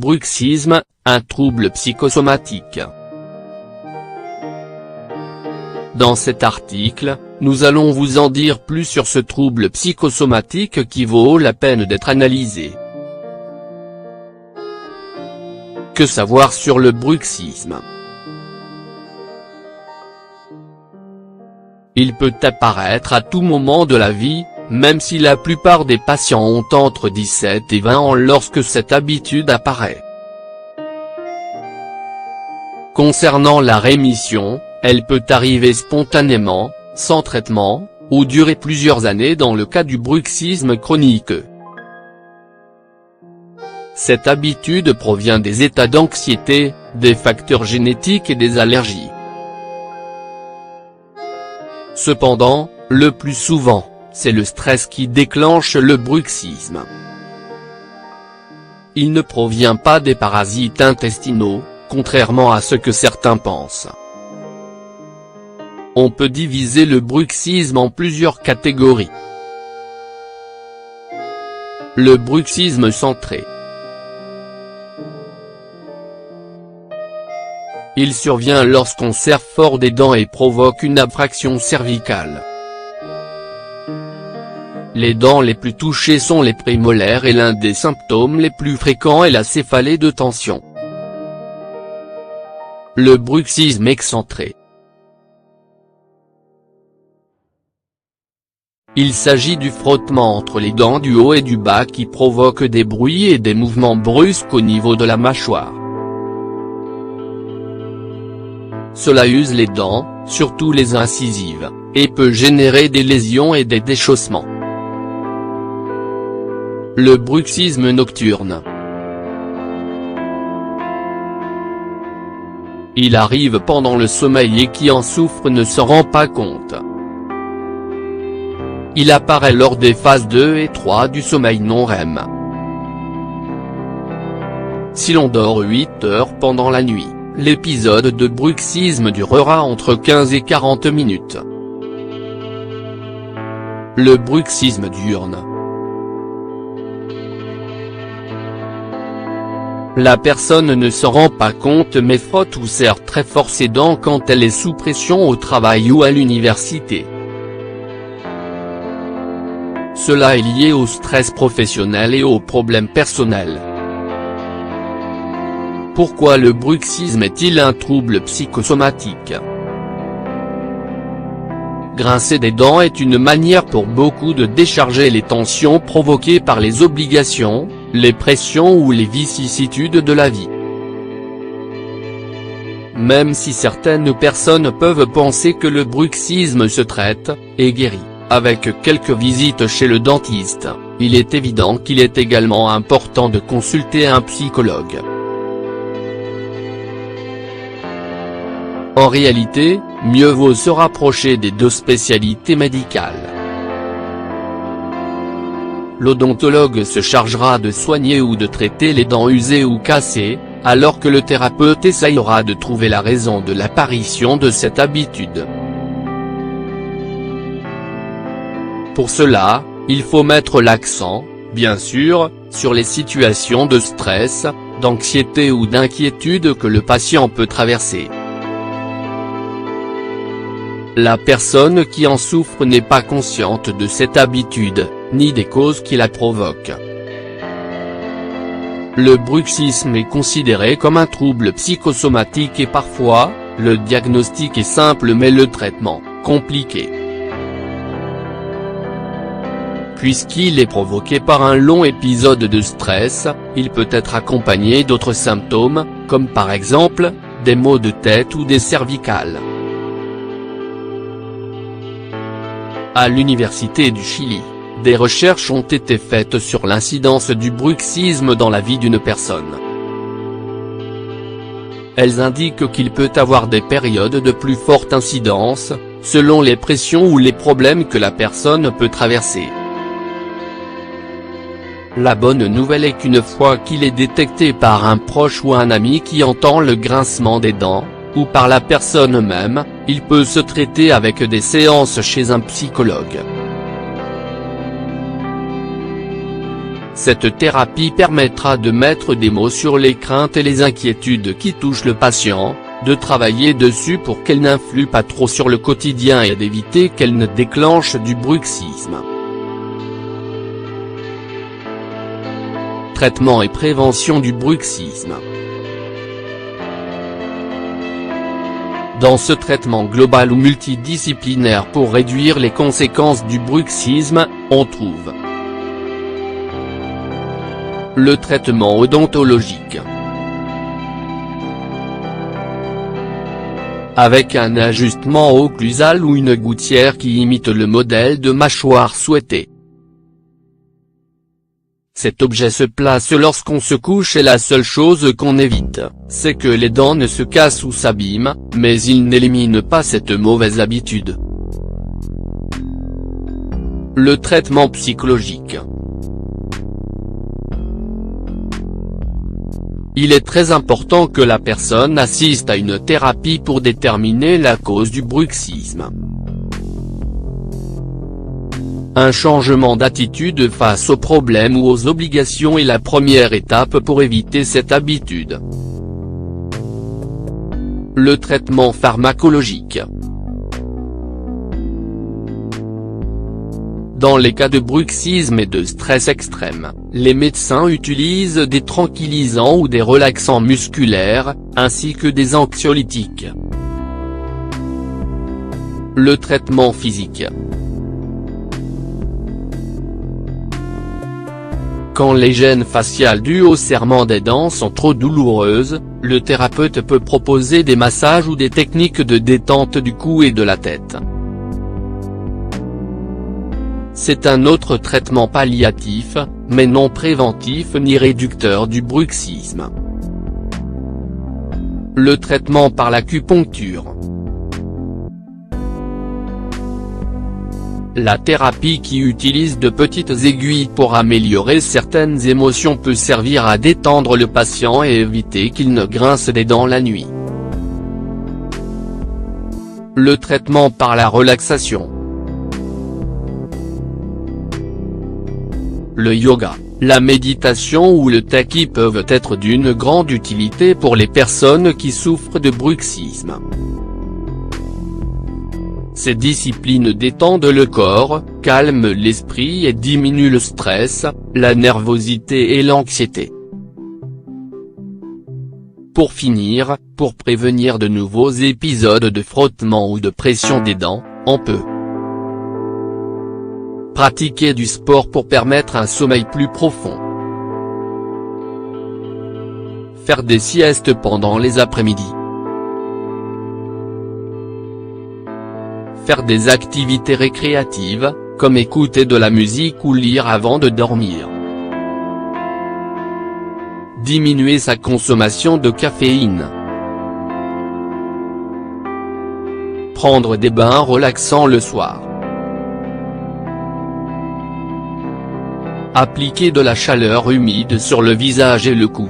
Bruxisme, un trouble psychosomatique. Dans cet article, nous allons vous en dire plus sur ce trouble psychosomatique qui vaut la peine d'être analysé. Que savoir sur le bruxisme? Il peut apparaître à tout moment de la vie, même si la plupart des patients ont entre 17 et 20 ans lorsque cette habitude apparaît. Concernant la rémission, elle peut arriver spontanément, sans traitement, ou durer plusieurs années dans le cas du bruxisme chronique. Cette habitude provient des états d'anxiété, des facteurs génétiques et des allergies. Cependant, le plus souvent, c'est le stress qui déclenche le bruxisme. Il ne provient pas des parasites intestinaux, contrairement à ce que certains pensent. On peut diviser le bruxisme en plusieurs catégories. Le bruxisme centré. Il survient lorsqu'on serre fort des dents et provoque une abfraction cervicale. Les dents les plus touchées sont les prémolaires et l'un des symptômes les plus fréquents est la céphalée de tension. Le bruxisme excentré. Il s'agit du frottement entre les dents du haut et du bas qui provoque des bruits et des mouvements brusques au niveau de la mâchoire. Cela use les dents, surtout les incisives, et peut générer des lésions et des déchaussements. Le bruxisme nocturne. Il arrive pendant le sommeil et qui en souffre ne s'en rend pas compte. Il apparaît lors des phases 2 et 3 du sommeil non REM. Si l'on dort 8 heures pendant la nuit, l'épisode de bruxisme durera entre 15 et 40 minutes. Le bruxisme diurne. La personne ne s'en rend pas compte mais frotte ou serre très fort ses dents quand elle est sous pression au travail ou à l'université. Cela est lié au stress professionnel et aux problèmes personnels. Pourquoi le bruxisme est-il un trouble psychosomatique? Grincer des dents est une manière pour beaucoup de décharger les tensions provoquées par les obligations, les pressions ou les vicissitudes de la vie. Même si certaines personnes peuvent penser que le bruxisme se traite, et guérit, avec quelques visites chez le dentiste, il est évident qu'il est également important de consulter un psychologue. En réalité, mieux vaut se rapprocher des deux spécialités médicales. L'odontologue se chargera de soigner ou de traiter les dents usées ou cassées, alors que le thérapeute essayera de trouver la raison de l'apparition de cette habitude. Pour cela, il faut mettre l'accent, bien sûr, sur les situations de stress, d'anxiété ou d'inquiétude que le patient peut traverser. La personne qui en souffre n'est pas consciente de cette habitude, ni des causes qui la provoquent. Le bruxisme est considéré comme un trouble psychosomatique et parfois, le diagnostic est simple mais le traitement, compliqué. Puisqu'il est provoqué par un long épisode de stress, il peut être accompagné d'autres symptômes, comme par exemple, des maux de tête ou des cervicales. À l'Université du Chili, des recherches ont été faites sur l'incidence du bruxisme dans la vie d'une personne. Elles indiquent qu'il peut avoir des périodes de plus forte incidence, selon les pressions ou les problèmes que la personne peut traverser. La bonne nouvelle est qu'une fois qu'il est détecté par un proche ou un ami qui entend le grincement des dents, ou par la personne même, il peut se traiter avec des séances chez un psychologue. Cette thérapie permettra de mettre des mots sur les craintes et les inquiétudes qui touchent le patient, de travailler dessus pour qu'elles n'influent pas trop sur le quotidien et d'éviter qu'elles ne déclenchent du bruxisme. Traitement et prévention du bruxisme. Dans ce traitement global ou multidisciplinaire pour réduire les conséquences du bruxisme, on trouve le traitement odontologique. Avec un ajustement occlusal ou une gouttière qui imite le modèle de mâchoire souhaité. Cet objet se place lorsqu'on se couche et la seule chose qu'on évite, c'est que les dents ne se cassent ou s'abîment, mais il n'élimine pas cette mauvaise habitude. Le traitement psychologique. Il est très important que la personne assiste à une thérapie pour déterminer la cause du bruxisme. Un changement d'attitude face aux problèmes ou aux obligations est la première étape pour éviter cette habitude. Le traitement pharmacologique. Dans les cas de bruxisme et de stress extrême, les médecins utilisent des tranquillisants ou des relaxants musculaires, ainsi que des anxiolytiques. Le traitement physique. Quand les gênes faciales dues au serrement des dents sont trop douloureuses, le thérapeute peut proposer des massages ou des techniques de détente du cou et de la tête. C'est un autre traitement palliatif, mais non préventif ni réducteur du bruxisme. Le traitement par l'acupuncture. La thérapie qui utilise de petites aiguilles pour améliorer certaines émotions peut servir à détendre le patient et éviter qu'il ne grince des dents la nuit. Le traitement par la relaxation. Le yoga, la méditation ou le tai chi peuvent être d'une grande utilité pour les personnes qui souffrent de bruxisme. Ces disciplines détendent le corps, calment l'esprit et diminuent le stress, la nervosité et l'anxiété. Pour finir, pour prévenir de nouveaux épisodes de frottement ou de pression des dents, on peut pratiquer du sport pour permettre un sommeil plus profond. Faire des siestes pendant les après-midi. Faire des activités récréatives, comme écouter de la musique ou lire avant de dormir. Diminuer sa consommation de caféine. Prendre des bains relaxants le soir. Appliquer de la chaleur humide sur le visage et le cou.